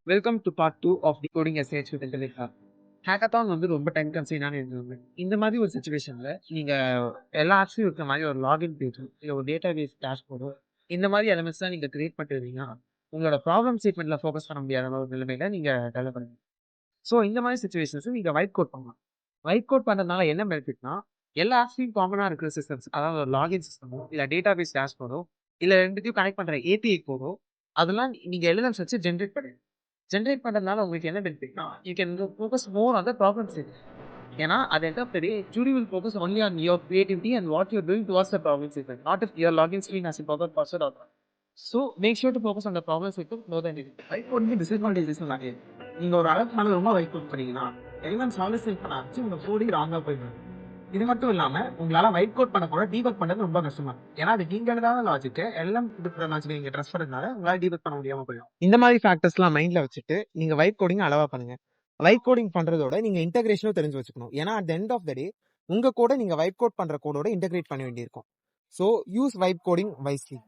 Welcome to part 2 of decoding SH with IntelliJ. Hackathon வந்து ரொம்ப time கன்சைனான இருந்தது. இந்த மாதிரி ஒரு சிச்சுவேஷன்ல நீங்க எல்லா ஆப்ஸும் இருக்கிற மாதிரி ஒரு லாகின் பேஜ் இல்ல ஒரு டேட்டாபேஸ் டேஷ்போர்டோ இந்த மாதிரி எலமெண்ட்ஸ் தான் நீங்க கிரியேட் பண்ணிருந்தீங்கன்னா உங்களோட ப்ராப்ளம் ஸ்டேட்மெண்ட்ல ஃபோக்கஸ் பண்ண முடியாத ஒரு நிலைமையில நீங்க டெவலப் பண்ணுங்க. ஸோ இந்த மாதிரி சிச்சுவேஷன்ஸ் நீங்க ஒயிட் கோட் பண்ணலாம். ஒயிட் கோட் பண்றதுனால என்ன பெனிஃபிட்னா எல்லா ஆப்ஸையும் காமனா இருக்கிற சிஸ்டம்ஸ், அதாவது ஒரு லாகின் சிஸ்டமோ இல்ல டேட்டாபேஸ் டேஷ்போர்டோ இல்ல ரெண்டுத்தையும் கனெக்ட் பண்ற ஏபிஐ கோடோ அதெல்லாம் நீங்க எலிமெண்ட்ஸ் வச்சு ஜென்ரேட் பண்ணுங்க. ஜென்ரேட் பண்றதுனால உங்களுக்கு என்ன பெனிஃபிட்னா you can focus more on the problem statement. ஏன்னா at the end of the day jury will focus only on your creativity and what you're doing towards the problem statement, not if your login screen has a proper password or not. So make sure to focus on the problem statement more than anything. White code disadvantages நிறைய. நீங்க ஒரு அளவுக்கு மேல ரொம்ப white code பண்ணீங்கன்னா elements solicit பண்ண ஆரம்பிச்சு உங்க கோடிங் ராங்கா போயிடும். இது மட்டும் இல்லாம உங்களால ஒயிட் கோட் பண்ண கூட டீபக் பண்ணது ரொம்ப கஷ்டமா இருக்கும். ஏன்னா அது நீங்க எழுதாத லாஜிக் எல்லாம் இருக்கிற லாஜிக் நீங்க ட்ரஸ்ட் பண்ணதுனால உங்களால டீபக் பண்ண முடியாம போயிடும். இந்த மாதிரி ஃபேக்டர்ஸ்லாம் மைண்ட்ல வச்சுட்டு நீங்க ஒயிட் கோடிங் அளவா பண்ணுங்க. ஒயிட் கோடிங் பண்றதோட நீங்க இன்டகிரேஷனும் தெரிஞ்சு வச்சுக்கணும். ஏன்னா அட் எண்ட் ஆஃப் த டே உங்க கோட நீங்க ஒயிட் கோட் பண்ற கோடோட இன்டகிரேட் பண்ண வேண்டியிருக்கும். So use white coding wisely.